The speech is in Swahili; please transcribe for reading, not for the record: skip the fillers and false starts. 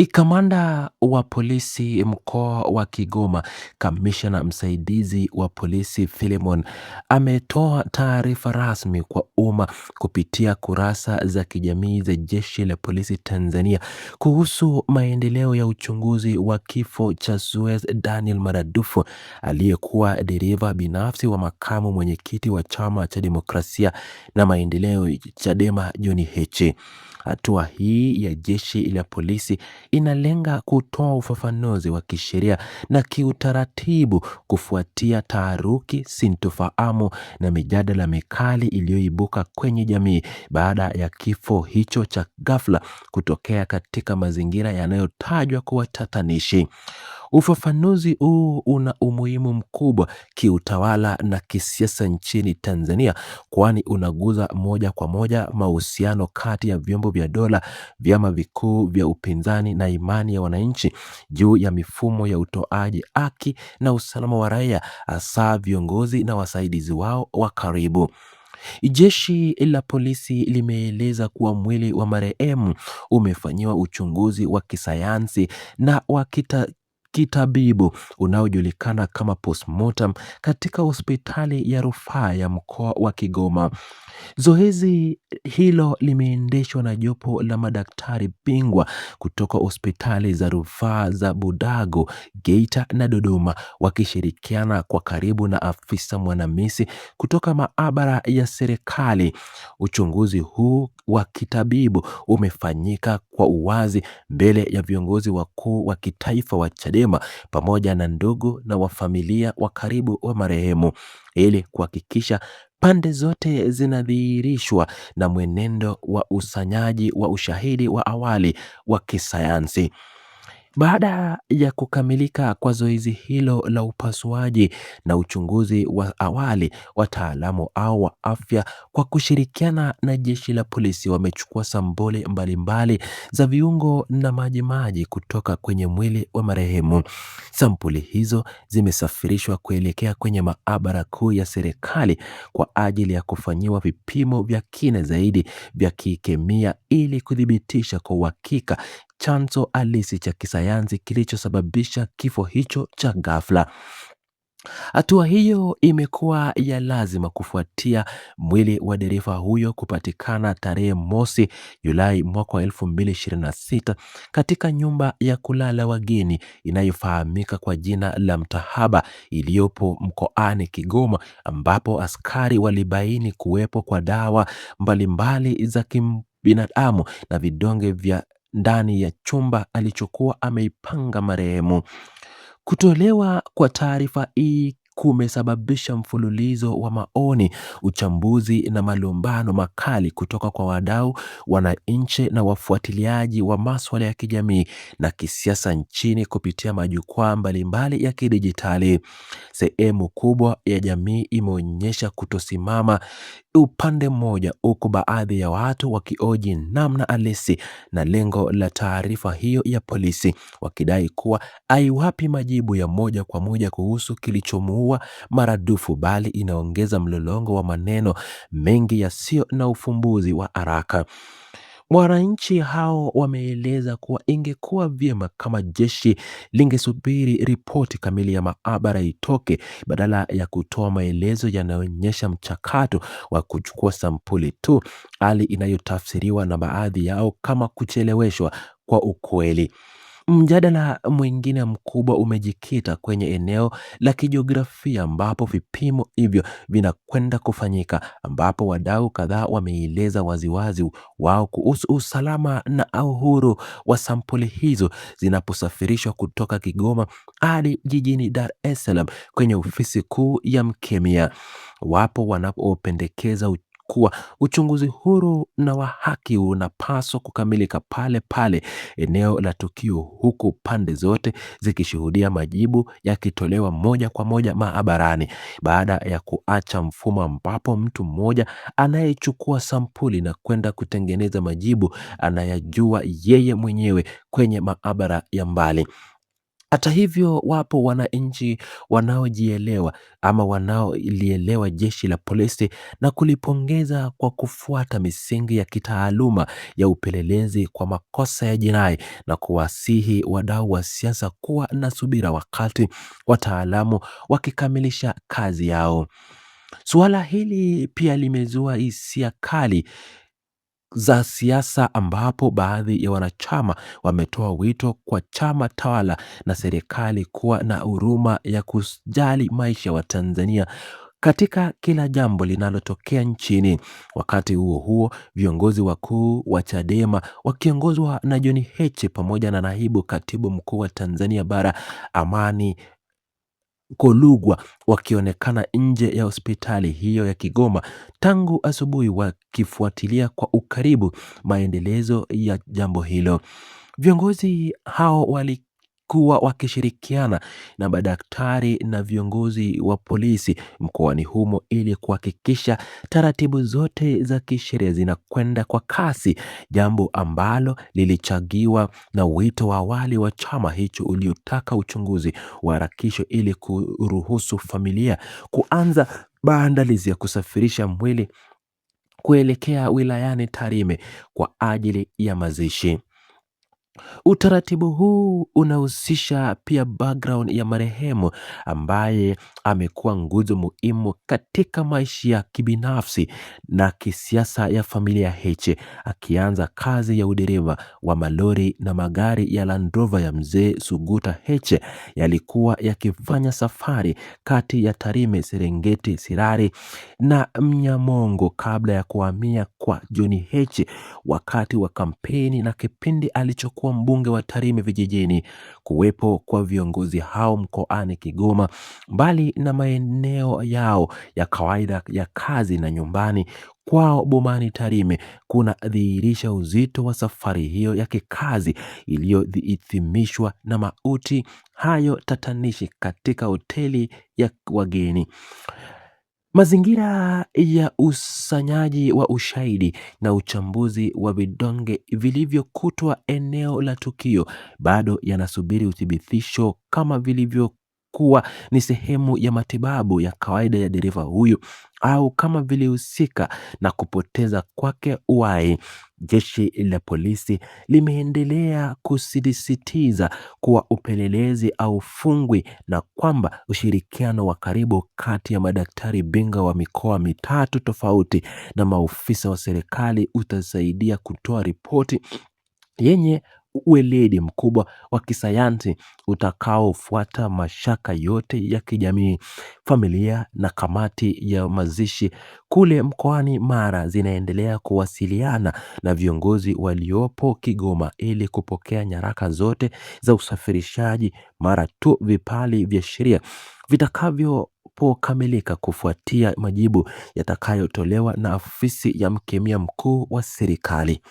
Kamanda wa polisi mkoa wa Kigoma, kamishna msaidizi wa polisi Philemon ametoa taarifa rasmi kwa umma kupitia kurasa za kijamii za Jeshi la Polisi Tanzania kuhusu maendeleo ya uchunguzi wa kifo cha Suez Daniel Maradufu, aliyekuwa dereva binafsi wa makamu mwenyekiti wa Chama cha Demokrasia na Maendeleo Chadema John Heche. Hatua hii ya jeshi la polisi inalenga kutoa ufafanuzi wa kisheria na kiutaratibu kufuatia taharuki, sintofahamu na mijadala mikali iliyoibuka kwenye jamii baada ya kifo hicho cha ghafla kutokea katika mazingira yanayotajwa kuwa tatanishi. Ufafanuzi huu una umuhimu mkubwa kiutawala na kisiasa nchini Tanzania, kwani unaguza moja kwa moja mahusiano kati ya vyombo vya dola, vyama vikuu vya upinzani na imani ya wananchi juu ya mifumo ya utoaji haki na usalama wa raia, hasa viongozi na wasaidizi wao wa karibu. Jeshi la polisi limeeleza kuwa mwili wa marehemu umefanyiwa uchunguzi wa kisayansi na wa kitabibu unaojulikana kama postmortem katika hospitali ya rufaa ya mkoa wa Kigoma. Zoezi hilo limeendeshwa na jopo la madaktari bingwa kutoka hospitali za rufaa za Budago, Geita na Dodoma, wakishirikiana kwa karibu na afisa mwandamizi kutoka maabara ya serikali. Uchunguzi huu wa kitabibu umefanyika kwa uwazi mbele ya viongozi wakuu wa kitaifa wa Chadema pamoja na ndugu na wafamilia wa karibu wa marehemu, ili kuhakikisha pande zote zinadhihirishwa na mwenendo wa usanyaji wa ushahidi wa awali wa kisayansi. Baada ya kukamilika kwa zoezi hilo la upasuaji na uchunguzi wa awali, wataalamu au wa afya kwa kushirikiana na jeshi la polisi wamechukua sampuli mbalimbali za viungo na majimaji kutoka kwenye mwili wa marehemu. Sampuli hizo zimesafirishwa kuelekea kwenye maabara kuu ya serikali kwa ajili ya kufanyiwa vipimo vya kina zaidi vya kikemia ili kuthibitisha kwa uhakika chanzo halisi cha kisayansi kilichosababisha kifo hicho cha ghafla. Hatua hiyo imekuwa ya lazima kufuatia mwili wa dereva huyo kupatikana tarehe mosi Julai mwaka wa 2026 katika nyumba ya kulala wageni inayofahamika kwa jina la Mtahaba iliyopo mkoani Kigoma, ambapo askari walibaini kuwepo kwa dawa mbalimbali za kibinadamu na vidonge vya ndani ya chumba alichokuwa ameipanga marehemu. Kutolewa kwa taarifa hii kumesababisha mfululizo wa maoni, uchambuzi na malumbano makali kutoka kwa wadau, wananchi na wafuatiliaji wa masuala ya kijamii na kisiasa nchini kupitia majukwaa mbalimbali ya kidijitali. Sehemu kubwa ya jamii imeonyesha kutosimama upande mmoja, huku baadhi ya watu wakioji namna halisi na lengo la taarifa hiyo ya polisi, wakidai kuwa haiwapi majibu ya moja kwa moja kuhusu kilichomuua Maradufu, bali inaongeza mlolongo wa maneno mengi yasiyo na ufumbuzi wa haraka. Wananchi hao wameeleza kuwa ingekuwa vyema kama jeshi lingesubiri ripoti kamili ya maabara itoke badala ya kutoa maelezo yanayoonyesha mchakato wa kuchukua sampuli tu, hali inayotafsiriwa na baadhi yao kama kucheleweshwa kwa ukweli. Mjadala mwingine mkubwa umejikita kwenye eneo la kijiografia ambapo vipimo hivyo vinakwenda kufanyika, ambapo wadau kadhaa wameeleza waziwazi wao kuhusu usalama na uhuru wa sampuli hizo zinaposafirishwa kutoka Kigoma hadi jijini Dar es Salaam kwenye ofisi kuu ya mkemia. Wapo wanapopendekeza kuwa uchunguzi huru na wa haki unapaswa kukamilika pale pale eneo la tukio, huku pande zote zikishuhudia majibu yakitolewa moja kwa moja maabarani, baada ya kuacha mfumo ambapo mtu mmoja anayechukua sampuli na kwenda kutengeneza majibu anayajua yeye mwenyewe kwenye maabara ya mbali. Hata hivyo, wapo wananchi wanaojielewa ama wanaolielewa jeshi la polisi na kulipongeza kwa kufuata misingi ya kitaaluma ya upelelezi kwa makosa ya jinai, na kuwasihi wadau wa siasa kuwa na subira wakati wataalamu wakikamilisha kazi yao. Suala hili pia limezua hisia kali za siasa, ambapo baadhi ya wanachama wametoa wito kwa chama tawala na serikali kuwa na huruma ya kujali maisha ya Watanzania katika kila jambo linalotokea nchini. Wakati huo huo, viongozi wakuu wa Chadema wakiongozwa na John Heche pamoja na naibu katibu mkuu wa Tanzania Bara Amani Kolugwa wakionekana nje ya hospitali hiyo ya Kigoma tangu asubuhi, wakifuatilia kwa ukaribu maendelezo ya jambo hilo. Viongozi hao walikuwa wakishirikiana na madaktari na viongozi wa polisi mkoani humo ili kuhakikisha taratibu zote za kisheria zinakwenda kwa kasi, jambo ambalo lilichagiwa na wito wa awali wa chama hicho uliotaka uchunguzi uharakishwe ili kuruhusu familia kuanza maandalizi ya kusafirisha mwili kuelekea wilayani Tarime kwa ajili ya mazishi. Utaratibu huu unahusisha pia background ya marehemu ambaye amekuwa nguzo muhimu katika maisha ya kibinafsi na kisiasa ya familia Heche, akianza kazi ya udereva wa malori na magari ya Land Rover ya mzee Suguta Heche yalikuwa yakifanya safari kati ya Tarime, Serengeti, Sirari na Mnyamongo kabla ya kuhamia kwa John Heche wakati wa kampeni na kipindi alichokuwa mbunge wa Tarime vijijini. Kuwepo kwa viongozi hao mkoani Kigoma, mbali na maeneo yao ya kawaida ya kazi na nyumbani kwao Bomani Tarime, kunadhihirisha uzito wa safari hiyo ya kikazi iliyohitimishwa na mauti hayo tatanishi katika hoteli ya wageni. Mazingira ya usanyaji wa ushahidi na uchambuzi wa vidonge vilivyokutwa eneo la tukio bado yanasubiri uthibitisho kama vilivyokuwa ni sehemu ya matibabu ya kawaida ya dereva huyu au kama vilihusika na kupoteza kwake uhai. Jeshi la polisi limeendelea kusisitiza kuwa upelelezi haufungwi na kwamba ushirikiano wa karibu kati ya madaktari bingwa wa mikoa mitatu tofauti na maofisa wa serikali utasaidia kutoa ripoti yenye uweledi mkubwa wa kisayansi utakaofuata mashaka yote ya kijamii. Familia na kamati ya mazishi kule mkoani Mara zinaendelea kuwasiliana na viongozi waliopo Kigoma ili kupokea nyaraka zote za usafirishaji mara tu vipali vya sheria vitakavyokamilika, kufuatia majibu yatakayotolewa na afisi ya mkemia mkuu wa serikali.